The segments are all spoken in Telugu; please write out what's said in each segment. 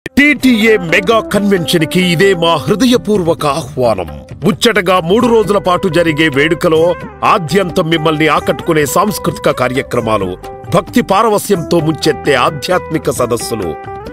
టీటీఏ మెగా కన్వెన్షన్ కి ఇదే మా హృదయపూర్వక ఆహ్వానం. ముచ్చటగా 3 రోజుల పాటు జరిగే వేడుకలో ఆద్యంతం మిమ్మల్ని ఆకట్టుకునే సాంస్కృతిక కార్యక్రమాలు, భక్తి పారవస్యంతో ముంచెత్తే ఆధ్యాత్మిక సదస్సులు,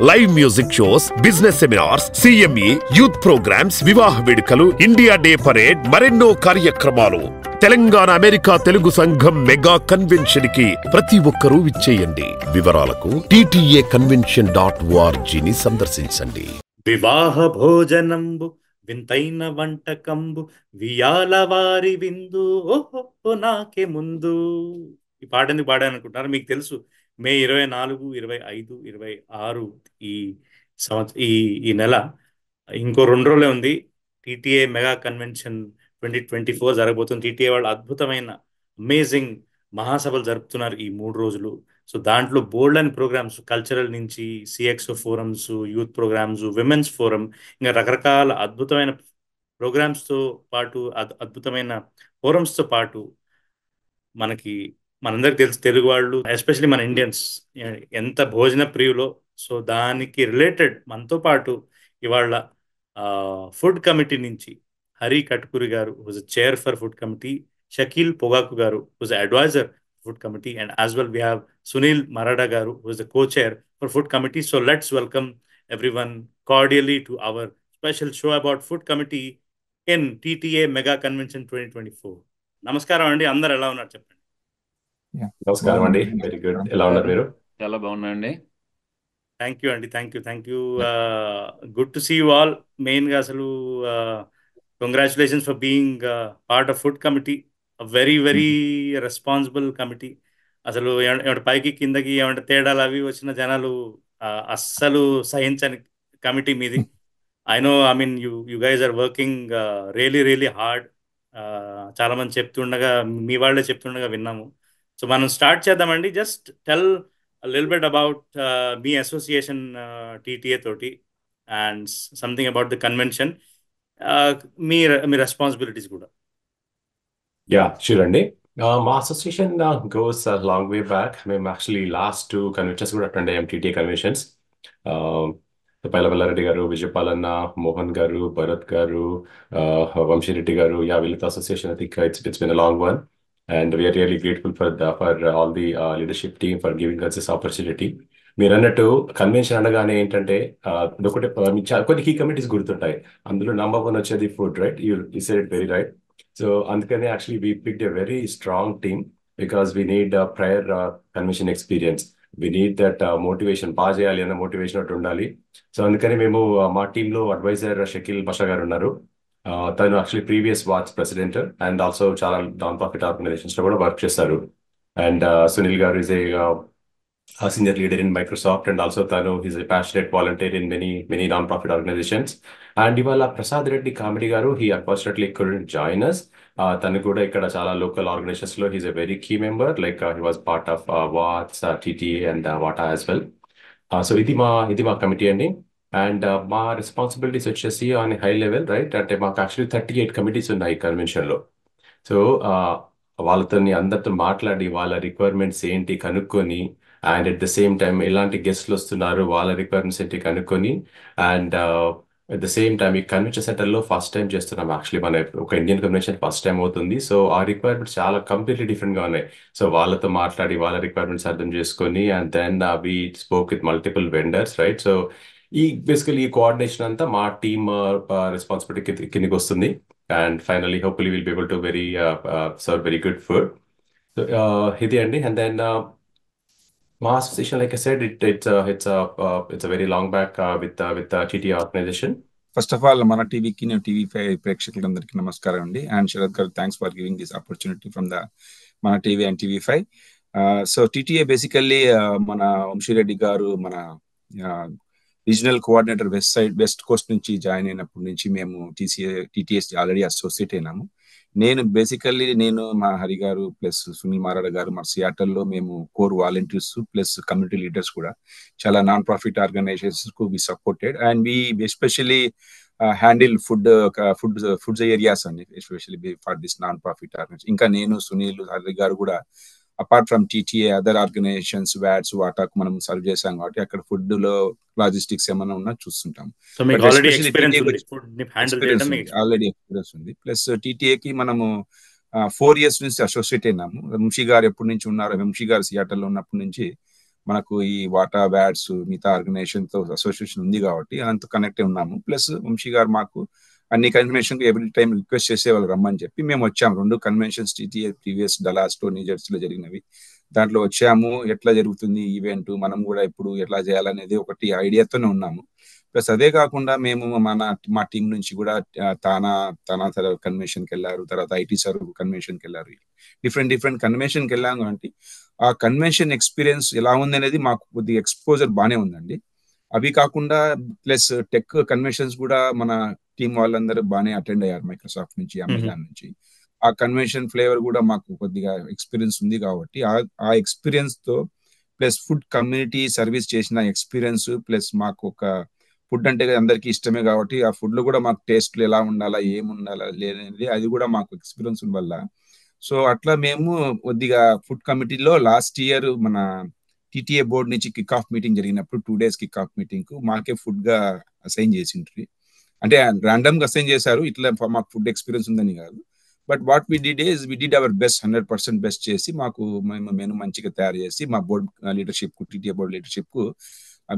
live music shows, business seminars, CME, youth programs, వివాహ వేడుకలు, ఇండియా డే పరేడ్, మరెన్నో కార్యక్రమాలు. తెలంగాణ అమెరికా తెలుగు సంఘం మెగా కన్వెన్షన్ కి ప్రతి ఒక్కరూ విచ్చేయండి. వివరాలకు ttacconvention.org ని సందర్శించండి. వివాహ భోజనంబు వింతైన వంటకంబు వియాల వారి విందు ఓహో నాకే ముందు. ఈ పాటని పాడానుకుంటున్నారు. మీకు తెలుసు మే 24, 25, 26 ఈ ఈ నెల ఇంకో 2 రోజులే ఉంది. టీటీఏ మెగా కన్వెన్షన్ 2024 జరగబోతుంది. టీటీఏ వాళ్ళు అద్భుతమైన అమేజింగ్ మహాసభలు జరుపుతున్నారు ఈ 3 రోజులు. సో దాంట్లో బోల్డ్ అండ్ ప్రోగ్రామ్స్, కల్చరల్ నుంచి CXO forums, youth programs, women's forum, ఇంకా రకరకాల అద్భుతమైన ప్రోగ్రామ్స్తో పాటు అద్భుతమైన ఫోరమ్స్తో పాటు మనందరికి తెలుసు తెలుగు వాళ్ళు, ఎస్పెషల్లీ మన ఇండియన్స్ ఎంత భోజన ప్రియులో. సో దానికి రిలేటెడ్ మనతో పాటు ఇవాళ ఫుడ్ కమిటీ నుంచి Hari Katkuri garu, whose chair for food committee, Shakeel Pogaku garu, whose advisor food committee, and as well we have Sunil Marada garu, who is the co-chair for food committee. So let's welcome everyone cordially to our special show about food committee in TTA Mega Convention 2024. నమస్కారం అండి, అందరు ఎలా ఉన్నారు చెప్పండి. నమస్కారం అండి, వెరీ గుడ్. ఎలా ఉన్నారు మీరు? చాలా బాగున్నాయండి. థ్యాంక్ యూ అండి, thank you. Good to see you all. మెయిన్గా అసలు congratulations for being part of food committee, very responsible committee. అసలు ఏమంటే పైకి కిందకి ఏమంటే తేడాలు అవి వచ్చిన జనాలు అస్సలు సహించని కమిటీ మీది. I know, I mean you guys are working really hard. చాలా మంది చెప్తుండగా, మీ వాళ్ళే చెప్తుండగా విన్నాము. సో మనం స్టార్ట్ చేద్దామండి. Just tell little bit about మీ అసోసియేషన్ టీటీఏ తోటి and something about the convention, మీ రెస్పాన్సిబిలిటీస్ కూడా. షూర్ అండి. మా association goes long way back. మేము యాక్చువల్లీ లాస్ట్ 2 కన్వెన్షన్స్ కూడా అటెండ్ అయ్యాం, టీటీఏ కన్వెన్షన్స్. పైలవల్లారెడ్డి గారు, విజయపాలన్న, మోహన్ గారు, భరత్ గారు, వంశీరెడ్డి గారు, వీళ్ళతో association I think it's been a long one, and we're really grateful for all the leadership team for giving us this opportunity. మీరు అన్నట్టు కన్వెన్షన్ అనగానే ఏంటంటే ఒకటి కొన్ని కీ కమిటీస్ గుర్తుంటాయి. అందులో నంబర్ 1 వచ్చేది food, right? You said it very right. So అందుకనే actually we picked a very strong team because we need prior convention experience. We need that motivation, బాగా చేయాలి అన్న మోటివేషన్ ఒకటి ఉండాలి. సో అందుకని మేము మా టీంలో అడ్వైజర్ షకీల్ బాషా గారు ఉన్నారు. తను actually previous watch president and also చాలా నాన్ ప్రాఫిట్ ఆర్గనైజేషన్స్ లో కూడా వర్క్ చేస్తారు. అండ్ సునీల్ గారు is a senior leader in Microsoft, and also Tanu is a passionate volunteer in many non-profit organizations. And ivala Prasad Reddy Kamedi garu, he unfortunately couldn't join us. Tanu kuda ikkada chala local organizations lo he's a very key member, like he was part of WATS, TTA and WATA as well. So idi ma committee andi, and ma responsibilities vachesi on a high level, right? Ante maaku actually 38 committees unnayi convention lo. So వాళ్ళతోని అందరితో మాట్లాడి వాళ్ళ రిక్వైర్మెంట్స్ ఏంటి కనుక్కొని, and at the same time ఎలాంటి గెస్ట్లు వస్తున్నారు, వాళ్ళ రిక్వైర్మెంట్స్ ఏంటి కనుక్కొని, and at the same time ఈ కన్వెన్షన్ సెంటర్లో ఫస్ట్ టైం చేస్తున్నాం. యాక్చువల్లీ మన ఒక ఇండియన్ కన్వెన్షన్ ఫస్ట్ టైం అవుతుంది. సో ఆ రిక్వైర్మెంట్స్ చాలా కంప్లీట్లీ డిఫరెంట్గా ఉన్నాయి. సో వాళ్ళతో మాట్లాడి వాళ్ళ రిక్వైర్మెంట్స్ అర్థం చేసుకొని, and then we spoke with multiple vendors, right? So basically ఈ కోఆర్డినేషన్ అంతా మా టీమ్ రెస్పాన్సిబిలిటీ కిందకి వస్తుంది. And finally, hopefully, we'll be able to serve very good food. So, Hidi Andy, and then my association, like I said, it's a very long back with TTA organization. First of all, Mana TV ki TV5 ప్రేక్షకులందరికీ నమస్కారం అండి. And Sharad garu, thanks for giving this opportunity from the Mana TV and TV5. So TTA basically Mana Vanshi garu Mana regional coordinator west Coast నుంచి జాయిన్ అయినప్పటి నుంచి మేము టీటీఎస్ ఆల్రెడీ అసోసియేట్ అయినాము. నేను మా హరి గారు ప్లస్ సునీల్ మారాడ గారు మా సియాటల్లో మేము core volunteers plus community leaders కూడా చాలా నాన్ ప్రాఫిట్ ఆర్గనైజేషన్స్ కు we supported, and we especially handle food areas అండి, especially for this non profit organization. ఇంకా నేను సునీల్ హరి గారు కూడా apart from TTA other organizations వ్యాట్స్ వాటాకు మనం సర్వ్ చేసాం కాబట్టి అక్కడ ఫుడ్ లో లాజిస్టిక్స్ ఏమైనా ఉన్నా చూస్తుంటాం. సో మీకు but already especially experience TTA ఉంది, ఫుడ్ ని హ్యాండిల్ ఎక్స్పీరియన్స్ చేయడం ఉంది, మీకు ఆల్రెడీ ఎక్స్పీరియన్స్ ఉంది. ప్లస్ టీటీఏకి మనము 4 years నుంచి అసోసియేట్ అయినాము. వంశీ గారు ఎప్పటి నుంచి ఉన్నారు, వంశీ గారు సియాటల్లో ఉన్నప్పటి నుంచి మనకు ఈ వాటా వ్యాట్స్ మిగతా ఆర్గనైజేషన్ తో అసోసియేషన్ ఉంది కాబట్టి అంత కనెక్ట్ ఉన్నాము. ప్లస్ వంశీ గారు మాకు అన్ని కన్వెన్షన్ ఎవ్రీ టైం రిక్వెస్ట్ చేసేవాళ్ళు రమ్మని చెప్పి మేము వచ్చాము. 2 కన్వెన్షన్స్ టీటీఏ ప్రీవియస్ డలాస్ లో న్యూజెర్సీలో జరిగినవి, దాంట్లో వచ్చాము. ఎట్లా జరుగుతుంది ఈవెంట్, మనం కూడా ఇప్పుడు ఎట్లా చేయాలనేది ఒకటి ఐడియాతోనే ఉన్నాము. ప్లస్ అదే కాకుండా మేము మా టీం నుంచి కూడా తానా కన్వెన్షన్కి వెళ్ళారు, తర్వాత ఐటీ సర్ కన్వెన్షన్కి వెళ్ళారు. డిఫరెంట్ కన్వెన్షన్కి వెళ్ళాము. అంటే ఆ కన్వెన్షన్ ఎక్స్పీరియన్స్ ఎలా ఉంది అనేది మాకు కొద్దిగా ఎక్స్పోజర్ బాగానే ఉందండి. అవి కాకుండా ప్లస్ టెక్ కన్వెన్షన్స్ కూడా మన టీం వాళ్ళందరూ బాగానే అటెండ్ అయ్యారు, మైక్రోసాఫ్ట్ నుంచి, అమెజాన్ నుంచి. ఆ కన్వెన్షన్ ఫ్లేవర్ కూడా మాకు కొద్దిగా ఎక్స్పీరియన్స్ ఉంది కాబట్టి ఆ ఎక్స్పీరియన్స్ తో ప్లస్ ఫుడ్ కమ్యూనిటీ సర్వీస్ చేసిన ఎక్స్పీరియన్స్ ప్లస్ మాకు ఒక ఫుడ్ అంటే అందరికీ ఇష్టమే కాబట్టి ఆ ఫుడ్ లో కూడా మాకు టేస్ట్లు ఎలా ఉండాలా ఏముండాలా లేదనేది అది కూడా మాకు ఎక్స్పీరియన్స్ వల్ల. సో అట్లా మేము కొద్దిగా ఫుడ్ కమిటీలో లాస్ట్ ఇయర్ మన టీటీఏ బోర్డు నుంచి కిక్ ఆఫ్ మీటింగ్ జరిగినప్పుడు 2 days కిక్ ఆఫ్ మీటింగ్ కు మాకే ఫుడ్ గా అసైన్ చేసిండ్రి. అంటే ర్యాండమ్ గా అసైన్ చేశారు, ఇట్లా మాకు ఫుడ్ ఎక్స్పీరియన్స్ ఉందని కాదు. But what we did our best, 100% best చేసి మాకు మేము మెను మంచిగా తయారు చేసి మా బోర్డ్ లీడర్షిప్ కు, టీటీఏ బోర్డ్ లీడర్షిప్ కు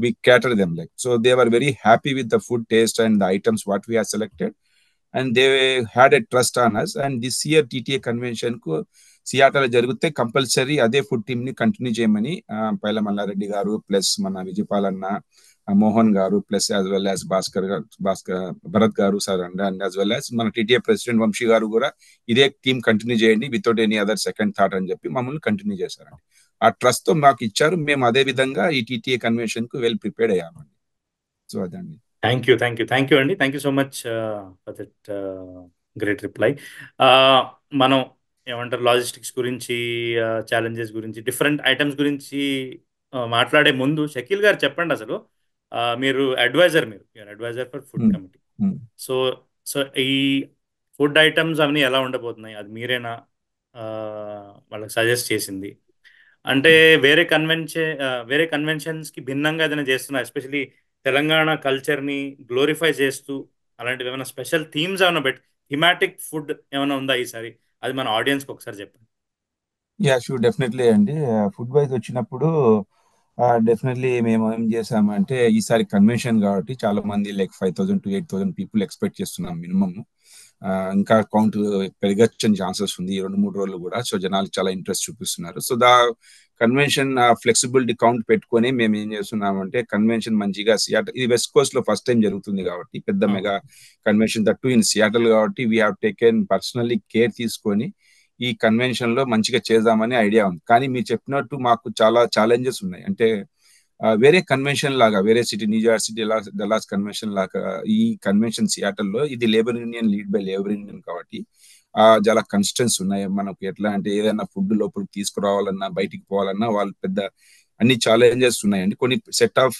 we cater them like. So they were very happy with the food taste and the items what we have selected, and they had a trust on us. And this year TTA convention ku Seattle జరిగితే కంపల్సరీ అదే ఫుడ్ టీమ్ ని కంటిన్యూ చేయమని పైల మల్లారెడ్డి గారు ప్లస్ మన Vijaypal anna, Mohan garu plus as well as Bharat garu sir and as well as మన టీటీఏ ప్రెసిడెంట్ వంశీ గారు కూడా ఇదే టీమ్ కంటిన్యూ చేయండి without any other second thought అని చెప్పి మమ్మల్ని కంటిన్యూ చేశారండి. ఆ ట్రస్ట్ తో మాకు ఇచ్చారు. మేము అదే విధంగా ఈ టీటీఏ కన్వెన్షన్ కు వెల్ ప్రిపేర్డ్ అయ్యామండి. సో అదండి. థ్యాంక్ యూ అండి, thank you so much for that great reply. మనం ఏమంటారు లాజిస్టిక్స్ గురించి, ఛాలెంజెస్ గురించి, డిఫరెంట్ ఐటమ్స్ గురించి మాట్లాడే ముందు షకీల్ గారు చెప్పండి అసలు మీరు advisor for food committee. So ఈ ఫుడ్ ఐటమ్స్ అవన్నీ ఎలా ఉండబోతున్నాయి, అది మీరేనా వాళ్ళకి సజెస్ట్ చేసింది? అంటే వేరే కన్వెన్షన్స్ కి భిన్నంగా ఏదైనా చేస్తున్నా, ఎస్పెషలీ తెలంగాణ కల్చర్ ని గ్లోరిఫై చేస్తూ అలాంటివి ఏమైనా స్పెషల్ థీమ్స్ ఏమైనా థీమాటిక్ ఫుడ్ ఏమైనా ఉందా ఈసారి? అది మన ఆడియన్స్ కి ఒకసారి చెప్పండి. యా షూర్, డెఫినెట్లీ అండి. ఫుడ్ వైజ్ వచ్చినప్పుడు డెఫినెట్లీ మేము ఏం చేసామంటే ఈసారి కన్వెన్షన్ కాబట్టి చాలా మంది లైక్ 5,000 to 8,000 పీపుల్ ఎక్స్పెక్ట్ చేస్తున్నాం మినిమం. ఇంకా కౌంట్ పెరగచ్చని ఛాన్సెస్ ఉంది ఈ 2-3 రోజులు కూడా. సో జనాలు చాలా ఇంట్రెస్ట్ చూపిస్తున్నారు. సో కన్వెన్షన్ ఫ్లెక్సిబిలిటీ కౌంట్ పెట్టుకొని మేము ఏం చేస్తున్నామంటే కన్వెన్షన్ మంచిగా సియాటల్, ఇది వెస్ట్ కోస్ట్ లో ఫస్ట్ టైం జరుగుతుంది కాబట్టి పెద్ద mega convention that in Seattle కాబట్టి we have taken personally care తీసుకొని ఈ కన్వెన్షన్ లో మంచిగా చేద్దామని ఐడియా ఉంది. కానీ మీరు చెప్పినట్టు మాకు చాలా ఛాలెంజెస్ ఉన్నాయి. అంటే వేరే కన్వెన్షన్ లాగా వేరే సిటీ న్యూజెర్సీ డల్లాస్ కన్వెన్షన్ లాగా ఈ కన్వెన్షన్ సియాటల్లో ఇది labour union lead by labour union కాబట్టి చాలా కన్స్టెన్స్ ఉన్నాయి మనకు. ఎట్లా అంటే ఏదైనా ఫుడ్ లోపలికి తీసుకురావాలన్నా బయటికి పోవాలన్నా వాళ్ళు పెద్ద అన్ని ఛాలెంజెస్ ఉన్నాయండి. కొన్ని set of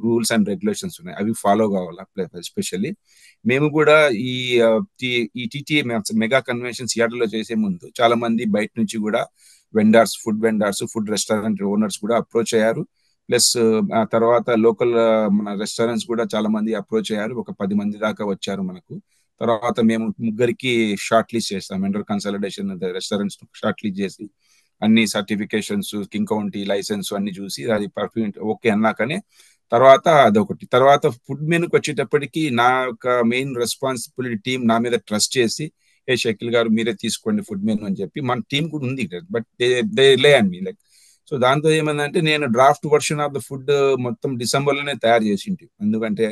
rules and regulations ఉన్నాయి, అవి ఫాలో కావాలా. ఎస్పెషల్లీ మేము కూడా ఈ టీటీఏ మెగా కన్వెన్షన్ సియాటల్లో చేసే ముందు చాలా మంది బయట నుంచి కూడా ఫుడ్ రెస్టారెంట్ ఓనర్స్ కూడా అప్రోచ్ అయ్యారు. ప్లస్ ఆ తర్వాత లోకల్ మన రెస్టారెంట్స్ కూడా చాలా మంది అప్రోచ్ అయ్యారు. ఒక 10 మంది దాకా వచ్చారు మనకు. తర్వాత మేము 3 షార్ట్ లిస్ట్ చేస్తాం, vendor consolidation restaurants short list చేసి అన్ని సర్టిఫికేషన్స్, కింగ్ కౌంటీ లైసెన్స్ అన్ని చూసి అది పర్ఫెక్ట్ ఓకే అన్నాకనే తర్వాత అదొకటి. తర్వాత ఫుడ్ మెనూకి వచ్చేటప్పటికి నా యొక్క మెయిన్ రెస్పాన్సిబిలిటీ టీం నా మీద ట్రస్ట్ చేసి షకీల్ గారు మీరే తీసుకోండి ఫుడ్ మెనూ అని చెప్పి మన టీం కూడా ఉంది. But they rely on me like. So దాంతో ఏమైందంటే నేను draft version of the food మొత్తం డిసెంబర్లోనే తయారు చేసింటి. ఎందుకంటే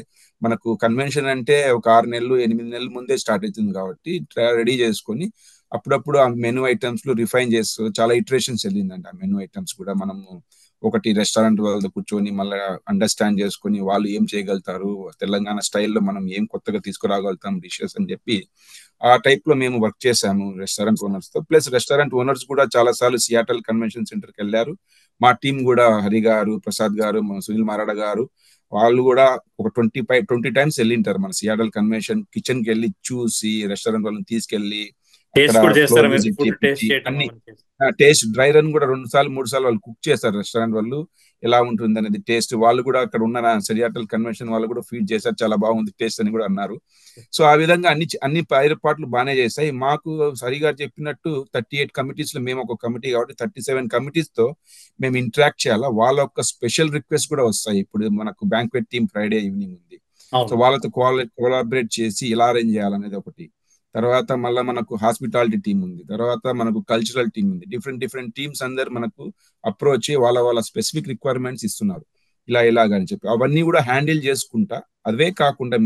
మనకు కన్వెన్షన్ అంటే ఒక 6 నెలలు 8 నెలల ముందే స్టార్ట్ అవుతుంది కాబట్టి రెడీ చేసుకొని అప్పుడప్పుడు ఆ మెనూ ఐటమ్స్ లో రిఫైన్ చేస్తూ చాలా ఇటరేషన్స్ వెళ్ళిందండి. ఆ మెనూ ఐటమ్స్ కూడా మనము ఒకటి రెస్టారెంట్ వాళ్ళతో కూర్చొని మళ్ళీ అండర్స్టాండ్ చేసుకొని వాళ్ళు ఏం చేయగలుగుతారు, తెలంగాణ స్టైల్లో మనం ఏం కొత్తగా తీసుకురాగలుగుతాం డిషెస్ అని చెప్పి ఆ టైప్ లో మేము వర్క్ చేసాము రెస్టారెంట్ ఓనర్స్ తో. ప్లస్ రెస్టారెంట్ ఓనర్స్ కూడా చాలా సార్లు సియాటల్ కన్వెన్షన్ సెంటర్కి వెళ్ళారు. మా టీం కూడా హరి గారు, ప్రసాద్ గారు, సునీల్ మారాడ గారు వాళ్ళు కూడా ఒక 20 times వెళ్ళింటారు మన సియాటల్ కన్వెన్షన్ కిచెన్ కి వెళ్ళి చూసి రెస్టారెంట్ వాళ్ళని తీసుకెళ్లి టేస్ట్ అక్కడ కూడా ఫ్లోర్ చేస్తారా మీరు? విజిట్ ఫుడ్ టేస్ట్ చేపించి చేయటం అన్ని అవన్నీ చేస్తారు. టేస్ట్ డ్రై రన్ కూడా 2 సార్లు 3 సార్లు వాళ్ళు కుక్ చేస్తారు రెస్టారెంట్ వాళ్ళు. ఎలా ఉంటుంది అనేది టేస్ట్ వాళ్ళు కూడా అక్కడ ఉన్న సియాటల్ కన్వెన్షన్ వాళ్ళు కూడా ఫీడ్ చేశారు, చాలా బాగుంది టేస్ట్ అని కూడా అన్నారు. సో ఆ విధంగా అన్ని ఏర్పాట్లు బాగానే చేస్తాయి. మాకు సరిగా చెప్పినట్టు 38 కమిటీస్ లో మేము ఒక కమిటీ కాబట్టి 37 కమిటీస్ తో మేము ఇంటరాక్ట్ చేయాలా. వాళ్ళ యొక్క స్పెషల్ రిక్వెస్ట్ కూడా వస్తాయి. ఇప్పుడు మనకు బ్యాంక్వెట్ టీమ్ ఫ్రైడే ఈవినింగ్ ఉంది, సో అవును. వాళ్ళతో కోలాబరేట్ చేసి ఎలా అరేంజ్ చేయాలనేది ఒకటి. తర్వాత మళ్ళీ మనకు హాస్పిటాలిటీ టీం ఉంది, తర్వాత మనకు కల్చరల్ టీం ఉంది. డిఫరెంట్ టీమ్స్ అందరు మనకు అప్రోచ్ అయ్యి వాళ్ళ స్పెసిఫిక్ రిక్వైర్మెంట్స్ ఇస్తున్నారు, ఇలాగని చెప్పి అవన్నీ కూడా హ్యాండిల్ చేసుకుంటా. అవే కాకుండా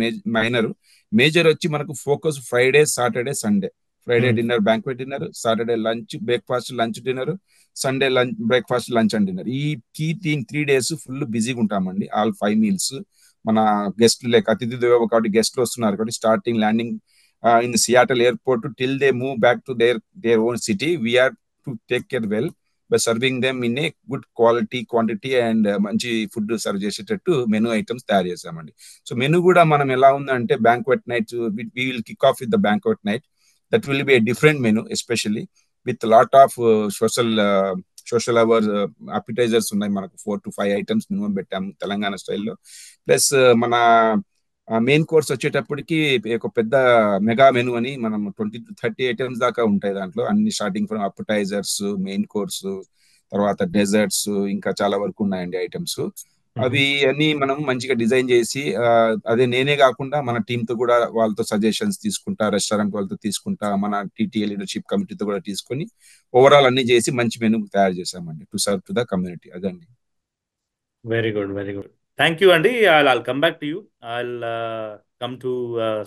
మేజర్ వచ్చి మనకు focus Friday, Saturday, Sunday. Friday dinner, banquet dinner, Saturday lunch, breakfast, lunch, dinner, Sunday lunch, breakfast, lunch and dinner. ఈ కీ 3 days ఫుల్ బిజీగా ఉంటామండి. All 5 meals. మన గెస్ట్లు లేక అతిథి దేవో కాబట్టి గెస్ట్లు వస్తున్నారు కాబట్టి starting landing in the Seattle airport till they move back to their own city, we are to take care well by serving them in a good quality, quantity and మంచి ఫుడ్ సర్వ్ చేసేటట్టు మెనూ ఐటమ్స్ తయారు చేసామండి. సో మెనూ కూడా మనం ఎలా ఉందంటే banquet night we will kick off with the banquet night. That will be a different menu, especially with a lot of social hour appetizers ఉన్నాయి. మనకు 4 to 5 items మినిమం పెట్టాము తెలంగాణ స్టైల్లో. ప్లస్ మన మెయిన్ కోర్స్ వచ్చేటప్పటికి ఒక పెద్ద మెగా మెనూ అని మనం 20 to 30 ఐటమ్స్ దాకా ఉంటాయి దాంట్లో. అన్ని స్టార్టింగ్ ఫ్రమ్ అప్పటైజర్స్, మెయిన్ కోర్స్, తర్వాత డెజర్ట్స్, ఇంకా చాలా వరకు ఉన్నాయండి ఐటమ్స్. అవి అన్ని మనం మంచిగా డిజైన్ చేసి అదే నేనే కాకుండా మన టీమ్ తో కూడా వాళ్ళతో సజెషన్స్ తీసుకుంటా, రెస్టారెంట్ వాళ్ళతో తీసుకుంటా, మన టీటీఏ లీడర్షిప్ కమిటీతో కూడా తీసుకొని ఓవరాల్ అన్ని చేసి మంచి మెనూ తయారు చేసామండి to serve to the community. అదండి. Very good, very good. Thank you అండి. I'll come back to you. I'll come to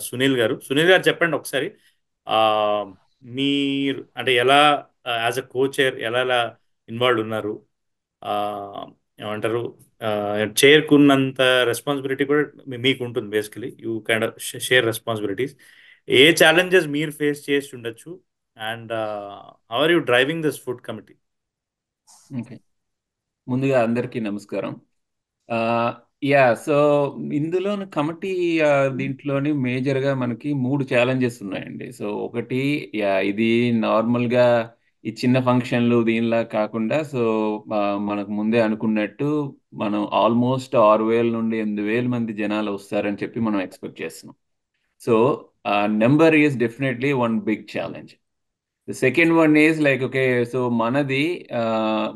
Sunil garu. Sunil garu చెప్పండి ఒకసారి, మీరు అంటే ఎలా యాజ్ అ కోచర్ ఎలా ఇన్వాల్వ్ ఉన్నారు, ఏమంటారు, చైర్కున్నంత రెస్పాన్సిబిలిటీ కూడా మీకు ఉంటుంది. Basically you kind of share responsibilities. ఏ ఛాలెంజెస్ మీరు ఫేస్ చేసి ఉండొచ్చు and how are you driving this food committee? Okay, ముందుగా అందరికీ నమస్కారం. సో ఇందులో కమిటీ దీంట్లోని మేజర్గా మనకి 3 ఛాలెంజెస్ ఉన్నాయండి. సో ఒకటి, ఇది నార్మల్గా ఈ చిన్న ఫంక్షన్లు దీనిలా కాకుండా, సో మనకు ముందే అనుకున్నట్టు మనం ఆల్మోస్ట్ 6,000 నుండి 8,000 మంది జనాలు వస్తారని చెప్పి మనం ఎక్స్పెక్ట్ చేస్తున్నాం. So number is definitely one big challenge. The second one is like okay, so మనది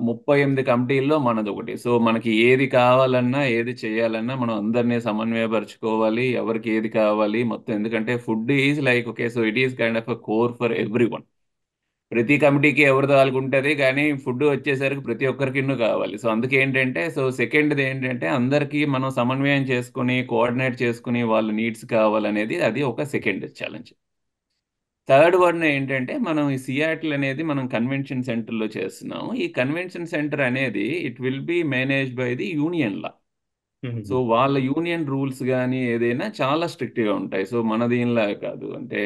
38 కమిటీల్లో మనది ఒకటి. సో మనకి ఏది కావాలన్నా ఏది చేయాలన్నా మనం అందరినీ సమన్వయపరచుకోవాలి, ఎవరికి ఏది కావాలి మొత్తం. ఎందుకంటే food is like okay, so it is kind of a core for every one. ప్రతి కమిటీకి ఎవరిదో వాళ్ళకి ఉంటుంది, కానీ ఫుడ్ వచ్చేసరికి ప్రతి ఒక్కరికి ఇన్ను కావాలి. సో అందుకే ఏంటంటే, సో సెకండ్ది ఏంటంటే అందరికీ మనం సమన్వయం చేసుకుని కోఆర్డినేట్ చేసుకుని వాళ్ళ నీడ్స్ కావాలనేది, అది ఒక సెకండ్ ఛాలెంజ్. థర్డ్ వన్ ఏంటంటే, మనం ఈ సియాటిల్ అనేది మనం కన్వెన్షన్ సెంటర్లో చేస్తున్నాం. ఈ కన్వెన్షన్ సెంటర్ అనేది it will be managed by the union law. So వాళ్ళ యూనియన్ రూల్స్ కానీ ఏదైనా చాలా స్ట్రిక్ట్గా ఉంటాయి. సో మన దీనిలా కాదు, అంటే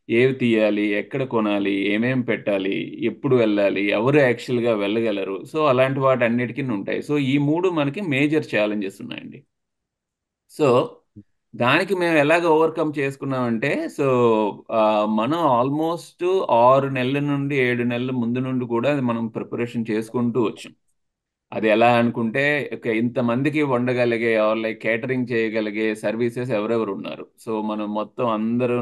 ఏవి తీయాలి, ఎక్కడ కొనాలి, ఏమేం పెట్టాలి, ఎప్పుడు వెళ్ళాలి, ఎవరు యాక్చువల్గా వెళ్ళగలరు, సో అలాంటి వాటి అన్నిటికీ ఉంటాయి. సో ఈ 3 మనకి మేజర్ ఛాలెంజెస్ ఉన్నాయండి. సో దానికి మేము ఎలాగ ఓవర్కమ్ చేసుకున్నామంటే, సో మనం ఆల్మోస్ట్ 6 నెలల నుండి 7 నెలల ముందు నుండి కూడా మనం ప్రిపరేషన్ చేసుకుంటూ వచ్చాం. అది ఎలా అనుకుంటే, ఇంతమందికి వండగలిగే లైక్ కేటరింగ్ చేయగలిగే సర్వీసెస్ ఎవరెవరు ఉన్నారు. సో మనం మొత్తం అందరూ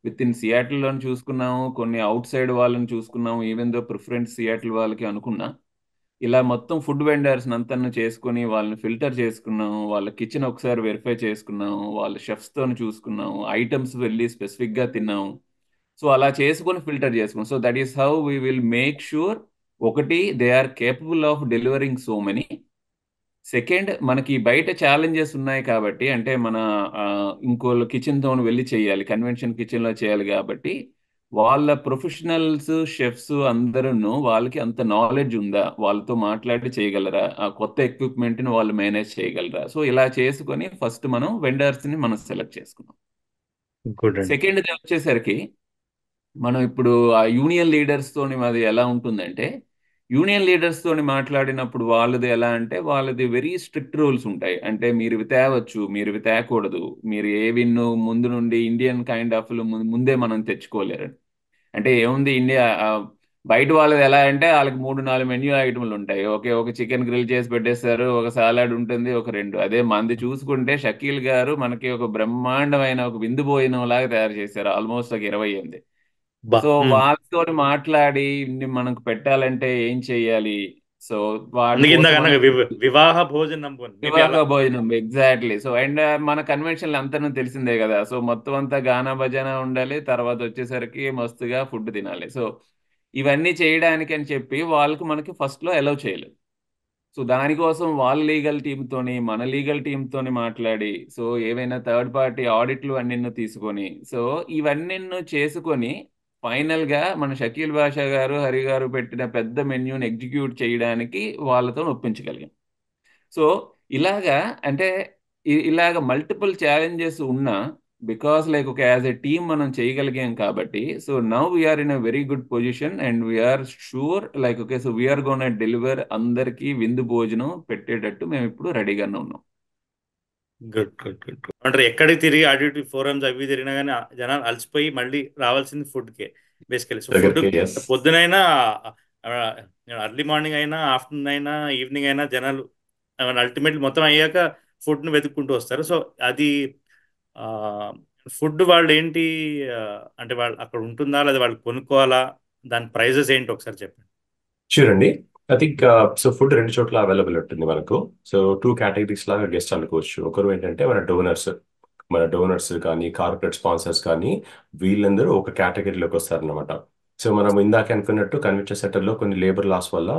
విత్ ఇన్ సియాటిల్లో చూసుకున్నాము, కొన్ని అవుట్ సైడ్ వాళ్ళని చూసుకున్నాము, ఈవెన్ దో ప్రిఫరెన్స్ సియాటిల్ వాళ్ళకి అనుకున్నా. ఇలా మొత్తం ఫుడ్ వెండర్స్ అంతా చేసుకుని వాళ్ళని ఫిల్టర్ చేసుకున్నాము, వాళ్ళ కిచెన్ ఒకసారి వెరిఫై చేసుకున్నాము, వాళ్ళ షెఫ్స్తో చూసుకున్నాము, ఐటమ్స్ వెళ్ళి స్పెసిఫిక్గా తిన్నాము. సో అలా చేసుకొని ఫిల్టర్ చేసుకున్నాం. So that is how we will make sure, ఒకటి, they are capable of delivering so many. Second, మనకి బయట ఛాలెంజెస్ ఉన్నాయి కాబట్టి, అంటే మన ఇంకోళ్ళ కిచెన్తో వెళ్ళి చేయాలి, కన్వెన్షన్ కిచెన్లో చేయాలి కాబట్టి వాళ్ళ ప్రొఫెషనల్స్, షెఫ్స్ అందరూ వాళ్ళకి అంత నాలెడ్జ్ ఉందా, వాళ్ళతో మాట్లాడి చేయగలరా, ఆ కొత్త ఎక్విప్మెంట్ని వాళ్ళు మేనేజ్ చేయగలరా. సో ఇలా చేసుకొని ఫస్ట్ మనం వెండర్స్ని మనం సెలెక్ట్ చేసుకున్నాం. సెకండ్ది వచ్చేసరికి, మనం ఇప్పుడు ఆ యూనియన్ లీడర్స్తోని అది ఎలా ఉంటుందంటే, యూనియన్ లీడర్స్తోని మాట్లాడినప్పుడు వాళ్ళది ఎలా అంటే, వాళ్ళది వెరీ స్ట్రిక్ట్ రూల్స్ ఉంటాయి. అంటే మీరు ఇవి తేవచ్చు, మీరు ఇవి తేకూడదు, మీరు ఏవి ముందు నుండి ఇండియన్ కైండ్ ఆఫ్ ముందే మనం తెచ్చుకోలేరు. అంటే ఏముంది ఇండియా బయట వాళ్ళది ఎలా అంటే వాళ్ళకి 3-4 మెన్యూ ఐటమ్లు ఉంటాయి. ఒక చికెన్ గ్రిల్ చేసి పెట్టేస్తారు, ఒక సాలాడ్ ఉంటుంది, ఒక 2. అదే మంది చూసుకుంటే షకీల్ గారు మనకి ఒక బ్రహ్మాండమైన ఒక విందు భోజనం లాగా తయారు చేశారు, ఆల్మోస్ట్ ఒక 28. బా సో వాళ్ళతో మాట్లాడి ఇన్ని మనకు పెట్టాలంటే ఏం చెయ్యాలి, సో వాటి అందుకే ఇందాక కోసం అన్నాక వివాహ భోజనం మేబీ వివాహ అలా. భోజనం ఎగ్జాక్ట్లీ. సో అండ్ మన కన్వెన్షన్లు అంతా తెలిసిందే కదా. సో మొత్తం అంతా గానా భజన ఉండాలి, తర్వాత వచ్చేసరికి మస్తుగా ఫుడ్ తినాలి. సో ఇవన్నీ చేయడానికి అని చెప్పి వాళ్ళకి మనకి ఫస్ట్ లో అలౌ చేయలేదు. సో దానికోసం వాళ్ళ లీగల్ టీంతోని మన లీగల్ టీంతోని మాట్లాడి, సో ఏవైనా థర్డ్ పార్టీ ఆడిట్లు అన్నిన్ను తీసుకొని, సో ఇవన్నీ చేసుకొని ఫైనల్ గా మన షకీల్ బాషా గారు, హరి గారు పెట్టిన పెద్ద మెన్యూని ఎగ్జిక్యూట్ చేయడానికి వాళ్ళతో ఒప్పించగలిగాం. సో ఇలాగా అంటే ఇలాగ మల్టిపుల్ ఛాలెంజెస్ ఉన్నా, బికాస్ లైక్ ఒక యాజ్ ఎ టీమ్ మనం చేయగలిగాం కాబట్టి, so now we're in a very good position and we're sure like okay, so we're gonna deliver అందరికీ విందు భోజనం పెట్టేటట్టు మేము ఇప్పుడు రెడీగానే ఉన్నాం. Good good good good. అంటే ఎక్కడికి తిరిగి అటు ఇటు ఫోరమ్స్ అవి తిరిగినా కానీ జనాలు అలసిపోయి మళ్ళీ రావాల్సింది ఫుడ్కే బేసికలీ. సో ఫుడ్ పొద్దునైనా, అర్లీ మార్నింగ్ అయినా, ఆఫ్టర్నూన్ అయినా, ఈవినింగ్ అయినా జనాలు అల్టిమేట్లీ మొత్తం అయ్యాక ఫుడ్ను వెతుక్కుంటూ వస్తారు. సో అది ఫుడ్ వాళ్ళు ఏంటి అంటే వాళ్ళు అక్కడ ఉంటుందా లేదా వాళ్ళు కొనుక్కోవాలా, దాని ప్రైజెస్ ఏంటి ఒకసారి చెప్పండి. షూర్ అండి. ఐ థింక్ సో ఫుడ్ 2 చోట్ల అవైలబుల్ ఉంటుంది మనకు. సో 2 కేటగిరీస్ లాగా గెస్ట్ అనుకోవచ్చు. ఒకరు ఏంటంటే మన డోనర్స్ కానీ కార్పొరేట్ స్పాన్సర్స్ కానీ వీళ్ళందరూ ఒక కేటగిరీలోకి వస్తారనమాట. సో మనం ఇందాక అనుకున్నట్టు కన్వెన్షన్ సెంటర్లో కొన్ని లేబర్ లాస్ వల్ల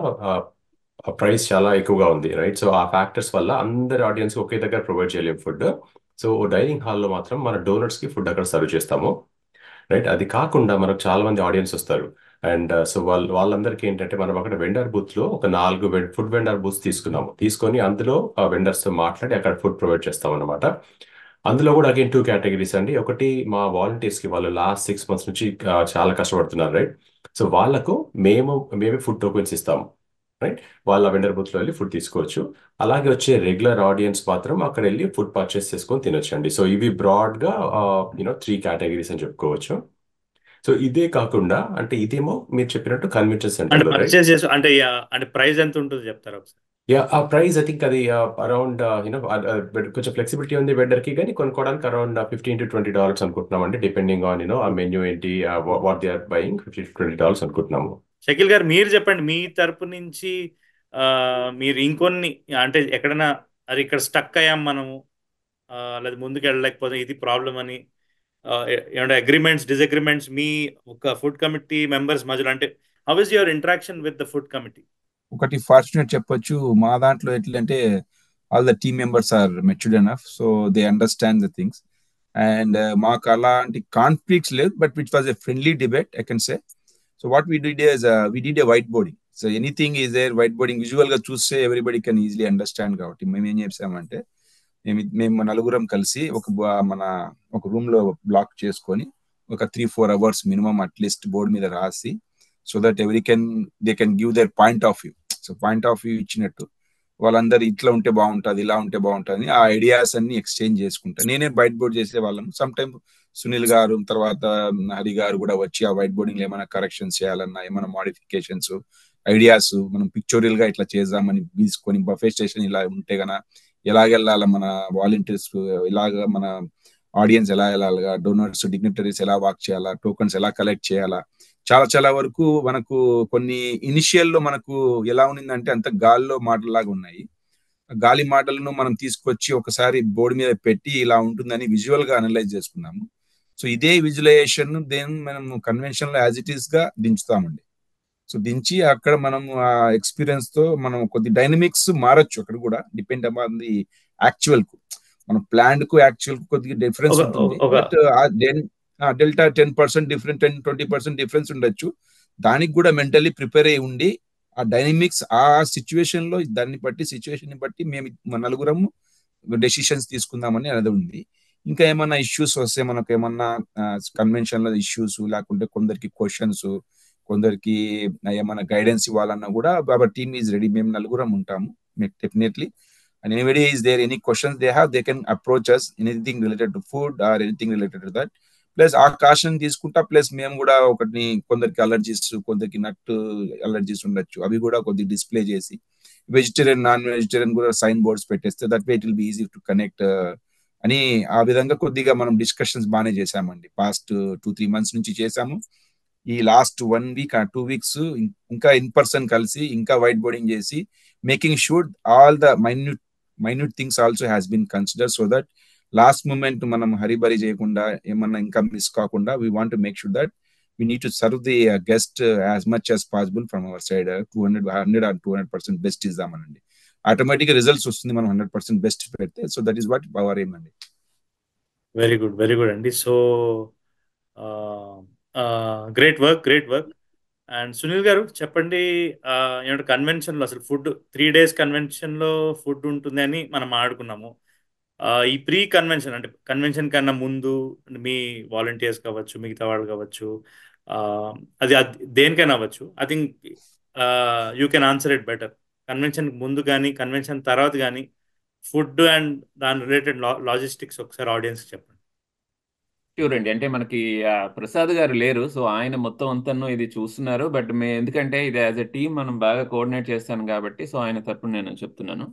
ప్రైస్ చాలా ఎక్కువగా ఉంది, రైట్? సో ఆ ఫ్యాక్టర్స్ వల్ల అందరి ఆడియన్స్ ఒకే దగ్గర ప్రొవైడ్ చేయలేము ఫుడ్. సో డైనింగ్ హాల్లో మాత్రం మన డోనర్స్కి ఫుడ్ అక్కడ సర్వ్ చేస్తాము, రైట్? అది కాకుండా మనకు చాలా మంది ఆడియన్స్ వస్తారు. అండ్ సో వాళ్ళందరికీ ఏంటంటే మనం అక్కడ వెండర్ బూత్లో ఒక 4 ఫుడ్ వెండర్ బూత్స్ తీసుకొని అందులో ఆ వెండర్స్తో మాట్లాడి అక్కడ ఫుడ్ ప్రొవైడ్ చేస్తాం అనమాట. అందులో కూడా అగైన్ 2 కేటగిరీస్ అండి. ఒకటి మా వాలంటీర్స్కి, వాళ్ళు లాస్ట్ 6 months నుంచి చాలా కష్టపడుతున్నారు, రైట్? సో వాళ్ళకు మేమే ఫుడ్ టోకెన్స్ ఇస్తాము, రైట్? వాళ్ళ వెండర్ బూత్లో వెళ్ళి ఫుడ్ తీసుకోవచ్చు. అలాగే వచ్చే రెగ్యులర్ ఆడియన్స్ మాత్రం అక్కడ వెళ్ళి ఫుడ్ పర్చేస్ చేసుకొని తినొచ్చండి. సో ఇవి బ్రాడ్గా 3 కేటగిరీస్ అని చెప్పుకోవచ్చు. సో ఇదే కాకుండా అంటే ఇదేమో మీరు చెప్పినట్టు కన్వెన్షన్ అంటే సెంటర్, రైట్? పర్చేస్ చేసి అంటే ప్రైస్ ఎంత ఉంటుందో చెప్తారా ఒకసారి? ఆ ప్రైస్ ఐ థింక్ అది అరౌండ్ కొంచెం ఫ్లెక్సిబిలిటీ ఉంది వెండర్కి, కానీ కొనుక్కోవడానికి అరౌండ్ $15 to $20 అనుకుంటున్నామండి, డిపెండింగ్ ఆన్ ఆ మెన్యూ ఏంటి, what they are buying. $15 to $20 అనుకుంటున్నాము. షకీల్ గారు మీరు చెప్పండి, మీ తరపు నుంచి మీరు ఇంకొన్ని అంటే ఎక్కడైనా అది ఇక్కడ స్టక్ అయ్యాం మనము, లేదా ముందుకు వెళ్ళలేకపోతే ఇది ప్రాబ్లం అని ఏమంటే అగ్రిమెంట్స్, డిసగ్రిమెంట్స్ మీ ఒక ఫుడ్ కమిటీ మెంబర్స్ మధ్యలో, అంటే how is your interaction with the food committee? ఒకటి ఫార్చునేట్ చెప్పొచ్చు, మా దాంట్లో ఎట్లంటే all the team members are matured enough, so they understand the things. And మాకు అలాంటి కాన్ఫ్లిక్ట్స్ లేదు, but which was a friendly debate I can say. So what we did is we did a white boarding. So anything is there, white boarding visual గా చూస్తే ఎవ్రీబడి కెన్ ఈజీలీ అండర్స్టాండ్. కాబట్టి మేము ఏం చేసామంటే మేము 4 కలిసి ఒక రూమ్ లో బ్లాక్ చేసుకొని ఒక 3-4 hours మినిమం అట్లీస్ట్ బోర్డు మీద రాసి, so that they can give there point of view. So point of view ఇచ్చినట్టు వాళ్ళందరూ ఇట్లా ఉంటే బాగుంటుంది, ఇలా ఉంటే బాగుంటుంది, ఆ ఐడియాస్ అన్ని ఎక్స్చేంజ్ చేసుకుంటా. నేనే వైట్ బోర్డ్ చేసే వాళ్ళం. సమ్ టైమ్ సునీల్ గారు తర్వాత హరి గారు కూడా వచ్చి ఆ వైట్ బోర్డింగ్ లో ఏమైనా కరెక్షన్స్ చేయాలన్నా, ఏమైనా మోడిఫికేషన్స్, ఐడియాస్ మనం పిక్చోరియల్ గా ఇట్లా చేద్దామని తీసుకొని, బఫే స్టేషన్ ఇలా ఉంటే గన ఎలాగెళ్ళాల, మన వాలంటీర్స్ ఇలాగ, మన ఆడియన్స్ ఎలా వెళ్ళాలిగా, డోనర్స్ డిగ్నిటరీస్ ఎలా వాక్ చేయాలా, టోకన్స్ ఎలా కలెక్ట్ చేయాలా, చాలా వరకు మనకు కొన్ని ఇనిషియల్ లో మనకు ఎలా ఉన్నిందంటే అంత గాల్లో మాటలాగా ఉన్నాయి. గాలి మాటలను మనం తీసుకొచ్చి ఒకసారి బోర్డు మీద పెట్టి ఇలా ఉంటుందని విజువల్ గా అనలైజ్ చేసుకున్నాము. సో ఇదే విజువలైజేషన్ మనం కన్వెన్షన్ లో యాజ్ ఇట్ ఈస్ గా దించుతామండి. సో దించి అక్కడ మనం ఆ ఎక్స్పీరియన్స్ తో మనం కొద్ది డైనమిక్స్ మారచ్చు. అక్కడ కూడా డిపెండ్ అపాన్ ది యాక్చువల్ కు, మన ప్లాన్ కు యాక్చువల్ కు కొద్దిగా డిఫరెన్స్ ఉంటుంది. బట్ డెల్టా 10% డిఫరెంట్, 10-20% డిఫరెన్స్ ఉండొచ్చు. దానికి కూడా మెంటల్లీ ప్రిపేర్ అయి ఉండి ఆ డైనమిక్స్ ఆ సిచ్యువేషన్ లో దాన్ని బట్టి సిచ్యువేషన్ ని బట్టి మేము 4 డెసిషన్స్ తీసుకుందామని అనేది ఉంది. ఇంకా ఏమన్నా ఇష్యూస్ వస్తే, మనకు ఏమన్నా కన్వెన్షన్ లో ఇష్యూస్ లేకుంటే కొందరికి క్వశ్చన్స్, కొందరికి ఏమైనా గైడెన్స్ ఇవ్వాలన్నా కూడా అవర్ టీమ్ ఈజ్ రెడీ. మేము 4 ఉంటాము definitely. And anybody is there, any questions they have, they can approach us, anything related to food or anything related to that. Plus ఆ కాషన్ తీసుకుంటా, ప్లస్ మేము కూడా ఒకటి కొందరికి అలర్జీస్, కొందరికి నట్ అలర్జీస్ ఉండొచ్చు, అవి కూడా కొద్దిగా డిస్ప్లే చేసి వెజిటేరియన్ నాన్ వెజిటేరియన్ కూడా సైన్ బోర్డ్స్ పెట్టేస్తే that way it will be easy to connect అని ఆ విధంగా కొద్దిగా మనం డిస్కషన్స్ బాగానే చేశామండి. పాస్ట్ 2-3 months నుంచి చేశాము. ఈ లాస్ట్ 1 week 2 weeks ఇంకా ఇన్ పర్సన్ కలిసి ఇంకా వైట్ బోర్డింగ్ చేసి making sure all the minute things also has been consider, so that last moment మనం హరిబరి చేయకుండా ఏమన్నా ఇంకా మిస్ కాకుండా we want to make sure that we need to serve the guest as much as possible from our side. 100 or 200% best ఇద్దామనండి. ఆటోమేటిక్ రిజల్ట్స్ వస్తుంది మనం 100% బెస్ట్ పెడితే. So that is what our aim అండి. వెరీ గుడ్, వెరీ గుడ్ అండి. So great work. And Sunil garu చెప్పండి, ఏమంటే కన్వెన్షన్లో అసలు ఫుడ్ 3 days కన్వెన్షన్లో ఫుడ్ ఉంటుంది అని మనం ఆడుకున్నాము. ఈ ప్రీ కన్వెన్షన్ అంటే కన్వెన్షన్ కన్నా ముందు మీ వాలంటీర్స్ కావచ్చు, మిగతా వాళ్ళు కావచ్చు, అది దేనికైనా అవ్వచ్చు. I think you can answer it better. Convention ముందు కానీ కన్వెన్షన్ తర్వాత కానీ ఫుడ్ అండ్ దాని రిలేటెడ్ లాజిస్టిక్స్ ఒకసారి ఆడియన్స్ చెప్పండి. ష్యూర్ అండి. అంటే మనకి ప్రసాద్ గారు లేరు, సో ఆయన మొత్తం అంతా ఇది చూస్తున్నారు. బట్ ఎందుకంటే ఇది యాజ్ ఎ టీమ్ మనం బాగా కోఆర్డినేట్ చేస్తాను కాబట్టి, సో ఆయన తరపున నేను చెప్తున్నాను.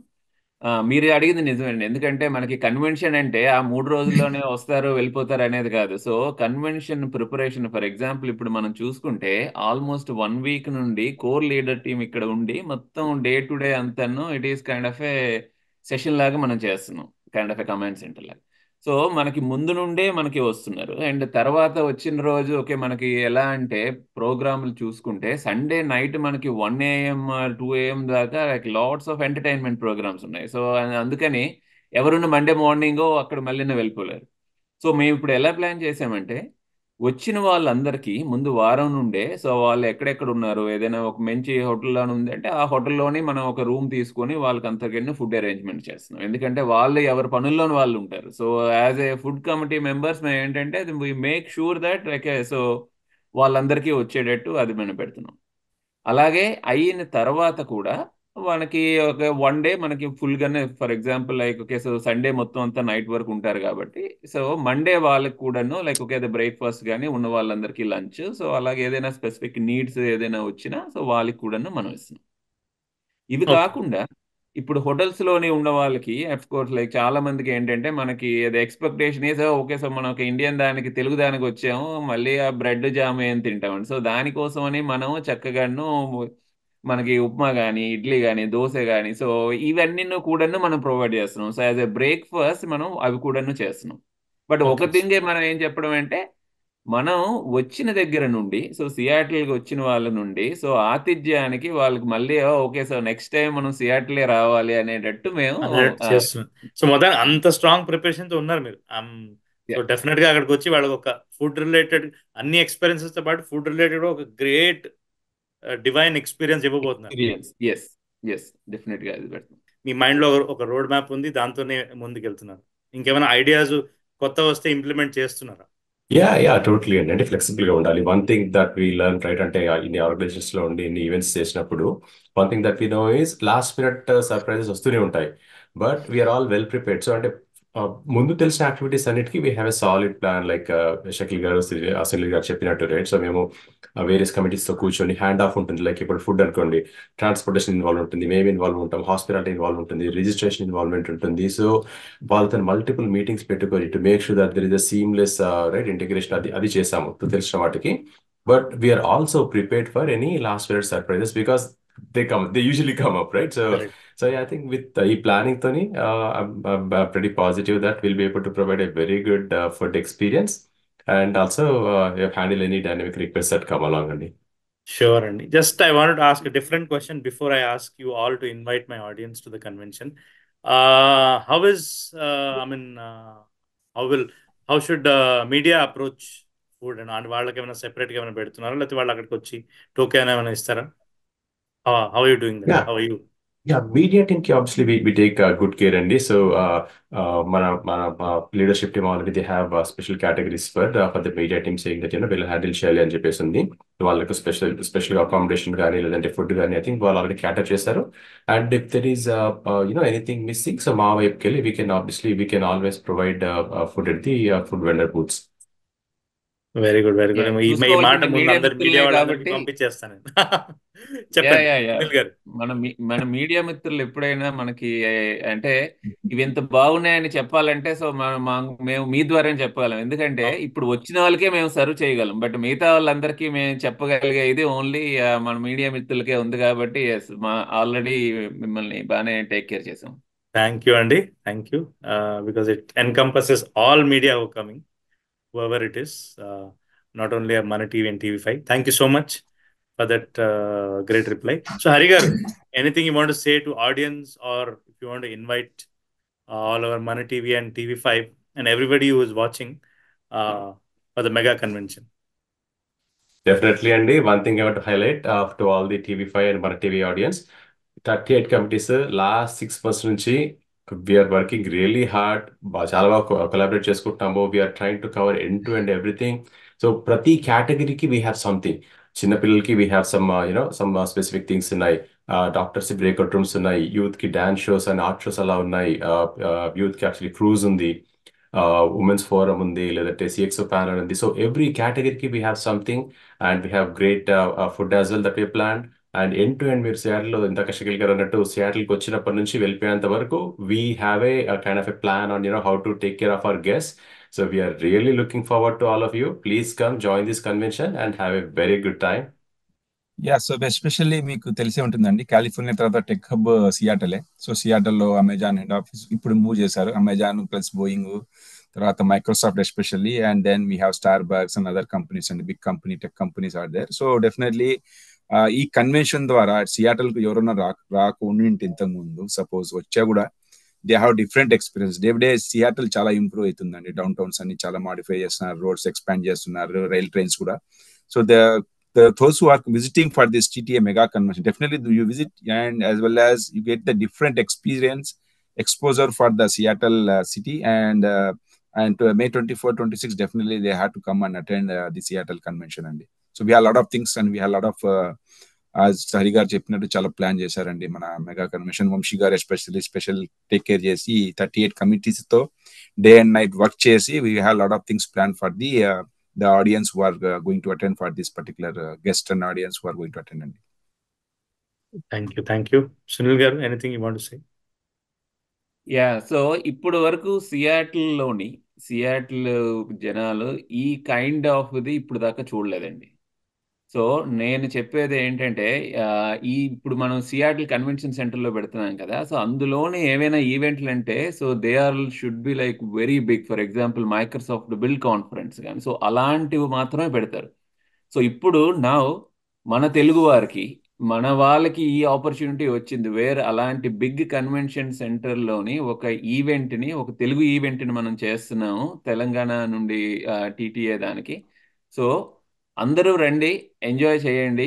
మీరు అడిగింది నిజమేండి. ఎందుకంటే మనకి కన్వెన్షన్ అంటే ఆ 3 రోజుల్లోనే వస్తారు వెళ్ళిపోతారు అనేది కాదు. So convention preparation, for example ఇప్పుడు మనం చూసుకుంటే ఆల్మోస్ట్ 1 week నుండి కోర్ లీడర్ టీం ఇక్కడ ఉండి మొత్తం డే టు డే అంతాను it is kind of A session లాగా మనం చేస్తున్నాం, kind of A command centre లాగా. సో మనకి ముందు నుండే మనకి వస్తున్నారు. అండ్ తర్వాత వచ్చిన రోజు ఓకే, మనకి ఎలా అంటే ప్రోగ్రాములు చూసుకుంటే సండే నైట్ మనకి 1 AM 2 AM దాకా like lots of entertainment programs ఉన్నాయి. సో అందుకని ఎవరున్న మండే మార్నింగ్ అక్కడ మళ్ళీ వెళ్ళిపోలేరు. సో మేము ఇప్పుడు ఎలా ప్లాన్ చేసామంటే వచ్చిన వాళ్ళందరికీ ముందు వారం నుండే, సో వాళ్ళు ఎక్కడెక్కడ ఉన్నారు, ఏదైనా ఒక మంచి హోటల్లో ఉంది అంటే ఆ హోటల్లోని మనం ఒక రూమ్ తీసుకొని వాళ్ళకి అంతకన్నా ఫుడ్ అరేంజ్మెంట్ చేస్తున్నాం. ఎందుకంటే వాళ్ళు ఎవరి పనుల్లోని వాళ్ళు ఉంటారు. So as a food committee members మేము ఏంటంటే we make sure that like so వాళ్ళందరికీ వచ్చేటట్టు అది మనం పెడుతున్నాం. అలాగే అయిన తర్వాత కూడా మనకి ఒక 1 day మనకి ఫుల్ గానే, for example like okay, so Sunday మొత్తం అంతా నైట్ వరకు ఉంటారు కాబట్టి, సో మండే వాళ్ళకి కూడాను లైక్ ఓకే బ్రేక్ఫాస్ట్ కానీ ఉన్న వాళ్ళందరికీ లంచ్, సో అలాగే ఏదైనా స్పెసిఫిక్ నీడ్స్ ఏదైనా వచ్చినా సో వాళ్ళకి కూడాను మనం ఇస్తున్నాం. ఇవి ఓకే. కాకుండా ఇప్పుడు హోటల్స్ లోని ఉన్న వాళ్ళకి అఫ్ కోర్స్ లైక్ చాలా మందికి ఏంటంటే మనకి అది ఎక్స్పెక్టేషన్ ఏదో ఓకే, సో మనం ఒక ఇండియన్ దానికి తెలుగు దానికి వచ్చాము, మళ్ళీ ఆ బ్రెడ్ జామ్ ఏం తింటామండి. సో దానికోసం అని మనం చక్కగాను మనకి ఉప్మా కానీ, ఇడ్లీ కానీ, దోశ కానీ, సో ఇవన్నీ కూడాను మనం ప్రొవైడ్ చేస్తున్నాం. సో యాజ్ ఎ బ్రేక్ఫాస్ట్ మనం అవి కూడాను చేస్తున్నాం. బట్ ఒక ఓకే. థింగే మనం ఏం చెప్పడం అంటే మనం వచ్చిన దగ్గర నుండి, సో సియాటిల్కి వచ్చిన వాళ్ళ నుండి, సో ఆతిథ్యానికి వాళ్ళకి మళ్ళీ ఓకే, సో నెక్స్ట్ టైం మనం సియాటిలే రావాలి అనేటట్టు మేము అదే చేస్తున్నాం. సో మొత్తం అంత స్ట్రాంగ్ ప్రిపరేషన్ తో ఉన్నారు మీరు. సో డెఫినెట్ గా అక్కడికి వచ్చి వాళ్ళకి ఒక ఫుడ్ రిలేటెడ్ అన్ని ఎక్స్పీరియన్సెస్ తో పాటు ఫుడ్ రిలేటెడ్ ఒక గ్రేట్ డివైన్ ఎక్స్పీరియన్స్ ఇవ్వబోతున్నారు. ఎస్ ఎస్ డెఫినెట్ గా అది పెడతాం. మీ మైండ్ లో ఒక రోడ్ మ్యాప్ ఉంది, దాంతోనే ముందుకు వెళ్తున్నారు. ఇంకేమైనా ఐడియాస్ కొత్త వస్తే ఇంప్లిమెంట్ చేస్తున్నారా? Yeah, totally. అంటే ఫ్లెక్సిబుల్ గా ఉండాలి. One thing that we learn right అంటే ఇన్ని ఆర్గనైజేషన్స్ లో ఉండి ఇన్ని ఈవెంట్స్ చేసినప్పుడు one thing that we know is last minute surprises వస్తూనే ఉంటాయి. But we're all well prepared. So అంటే ముందు తెలిసిన యాక్టివిటీస్ అన్నిటికీ we have a solid plan, like Shakeel garu అసలు గారు చెప్పినట్టు రైట్. సో మేము వేరియస్ కమిటీస్ తో కూర్చొని హ్యాండ్ ఆఫ్ ఉంటుంది. లైక్ ఇప్పుడు ఫుడ్ అనుకోండి, ట్రాన్స్పోర్టేషన్ ఇన్వాల్వ్ ఉంటుంది, మేము ఇన్వాల్వ్ ఉంటాం, హాస్పిటాలిటీ ఇన్వాల్వ్ ఉంటుంది, రిజిస్ట్రేషన్ ఇన్వాల్వ్మెంట్ ఉంటుంది. సో వాళ్ళతో మల్టిపుల్ మీటింగ్స్ పెట్టుకొని to make sure that there is a seamless right integration అది చేసాము తెలిసిన వాటికి. But we're also prepared for any last minute surprises because they usually come up, right? So yeah, I think with planning Tony, I'm pretty positive that we'll be able to provide a very good food experience and also handle any dynamic requests that come along. Sure, Andy. Just I wanted to ask a different question before I ask you all to invite my audience to the convention. How should media approach food and వాళ్ళకి ఏమైనా సెపరేట్ గా ఏమైనా పెడుతున్నారా, లేకపోతే వాళ్ళు అక్కడికి వచ్చి టోకెన్ ఏమైనా ఇస్తారా? How are you doing that? How are you? Yeah, media team ki obviously we take good care, Andy. So mana leadership team already they have special categories for the media team, saying that we'll handle Shelly and చెప్పేసి ఉంది. వాళ్ళకు special accommodation కానీ లేదంటే ఫుడ్ కానీ I think వాళ్ళు already cater చేశారు. And if there is anything missing, so మా వైపుకి వెళ్ళి we can always provide food at the food vendor booths. Very good, very good. ఈ మాట చూసుకోవాల్సింది ముందు మీడియా అందరు మీడియా మిత్రులే వాళ్ళందరికీ కాబట్టి. పంపించేస్తాను. యా చెప్పండి యా యా సునీల్ గారు. మన మీడియా మిత్రులు ఎప్పుడైనా మనకి అంటే ఇవి ఎంత బాగున్నాయని చెప్పాలంటే సో మేము మీ ద్వారానే చెప్పగలం. ఎందుకంటే ఇప్పుడు వచ్చిన వాళ్ళకే మేము సర్వ్ చేయగలం, బట్ మిగతా వాళ్ళందరికీ మేము చెప్పగలిగే ఇది ఓన్లీ మన మీడియా మిత్రులకే ఉంది కాబట్టి ఎస్ ఆల్రెడీ మిమ్మల్ని బాగానే టేక్ కేర్ చేసాం. థ్యాంక్ యూ అండి, thank you, because it encompasses all media coming, whoever it is, not only Mana TV and TV5. Thank you so much for that great reply. So Hari garu, anything you want to say to audience, or if you want to invite all our Mana TV and TV5 and everybody who is watching for the mega convention? Definitely, Andy. One thing I want to highlight to all the TV5 and Mana TV audience, 38 committees last 6 months నుంచి we are working really hard. చాలా బాగా collaborate చేసుకుంటున్నాము. We are trying to cover end to end everything. So ప్రతి కేటగిరీకి we have something. చిన్నపిల్లలకి we have some some specific things ఉన్నాయి. డాక్టర్స్ బ్రేక్అవుట్ రూమ్స్ ఉన్నాయి. యూత్ కి dance shows and art shows అలా ఉన్నాయి. యూత్ కి యాక్చువల్లీ క్రూజ్ ఉంది. ఉమెన్స్ ఫోరం ఉంది, లేదంటే సిఎక్స్ఓ ప్యానల్ ఉంది. సో ఎవ్రీ కేటగిరీకి we have something, and we have great food as well that we plan. And end to end మీరు సియాటిల్లో ఇందాక షకీల్ గారు అన్నట్టు సియాటిల్కి వచ్చినప్పటి నుంచి వెళ్ళిపోయేంత వరకు we have a kind of a plan on how to take care of our guest. So we're really looking forward to all of you. Please come join this convention and have a very good time. Yeah, so especially మీకు తెలిసే ఉంటుందండి, కాలిఫోర్నియా తర్వాత టెక్ హబ్ సియాటలే. సో సియాటల్లో అమెజాన్ హెడ్ ఆఫీస్ ఇప్పుడు మూవ్ చేశారు. అమెజాన్ ప్లస్ బోయింగ్, తర్వాత Microsoft especially, and then we have star bucks and other companies and big company tech companies are there. So definitely ఈ కన్వెన్షన్ ద్వారా సియాటల్కి ఎవరన్నా రాకుండా ఇంతకు ముందు సపోజ్ వచ్చా కూడా they have different experience. Day day Seattle చాలా ఇంప్రూవ్ అవుతుందండి. డౌన్ టౌన్స్ అన్ని చాలా మాడిఫై చేస్తున్నారు, రోడ్స్ ఎక్స్పాండ్ చేస్తున్నారు, రైల్ ట్రైన్స్ కూడా. So those who are visiting for this TTA mega convention, definitely you visit, and as well as you get the different experience, exposure for the Seattle city, and May 24, 26, definitely they had to come and attend the Seattle convention. And so we have a lot of things, and we have a lot of as Hari garu చెప్పినట్టు చాలా ప్లాన్ చేశారండి మన మెగా కన్వెన్షన్. వంశీ గారు ఎస్పెషల్లీ స్పెషల్ టేక్ కేర్ చేసి 38 కమిటీస్ తో డే అండ్ నైట్ వర్క్ చేసి we have a lot of things planned for the audience who are going to attend, for this particular guest and audience who are going to attend. Thank you. Sunil garu, anything you want to say? Yeah, so ఇప్పుడు వరకు సియాటిల్ జనాలు ఈ కైండ్ ఆఫ్ ఇది ఇప్పుడు దాకా చూడలేదండి. సో నేను చెప్పేది ఏంటంటే ఇప్పుడు మనం సియాటిల్ కన్వెన్షన్ సెంటర్లో పెడుతున్నాం కదా, సో అందులోనే ఏమైనా ఈవెంట్లు అంటే so they are should be like very big. For example Microsoft build conference కానీ సో అలాంటివి మాత్రమే పెడతారు. సో ఇప్పుడు మన తెలుగు వారికి, మన వాళ్ళకి ఈ ఆపర్చునిటీ వచ్చింది వేర్ అలాంటి బిగ్ కన్వెన్షన్ సెంటర్లోని ఒక ఈవెంట్ని, ఒక తెలుగు ఈవెంట్ని మనం చేస్తున్నాము తెలంగాణ నుండి టీటీఏ దానికి. సో అందరూ రండి, ఎంజాయ్ చేయండి.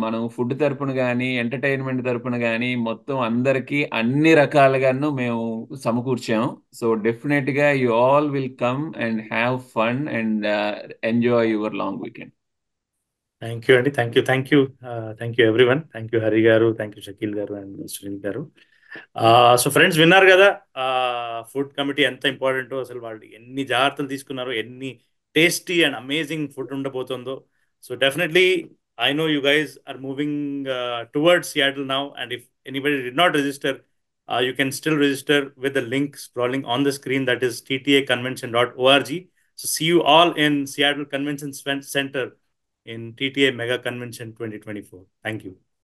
మనం ఫుడ్ తరపున కానీ ఎంటర్టైన్మెంట్ తరపున కానీ మొత్తం అందరికీ అన్ని రకాలుగాను మేము సమకూర్చాము. సో డెఫినెట్గా you all will come and have fun and enjoy your long weekend. Thank you అండి, thank you everyone. Thank you Hari garu, thank you Shakeel గారు అండ్ సునీల్ గారు. సో ఫ్రెండ్స్ విన్నారు కదా ఫుడ్ కమిటీ ఎంత ఇంపార్టెంటో, అసలు వాళ్ళు ఎన్ని జాగ్రత్తలు తీసుకున్నారో, ఎన్ని టేస్టీ అండ్ అమేజింగ్ ఫుడ్ ఉండబోతుందో. So definitely I know you guys are moving towards Seattle now, and if anybody did not register, you can still register with the link scrolling on the screen, that is ttaconvention.org. So see you all in Seattle Convention Center in TTA Mega Convention 2024. Thank you.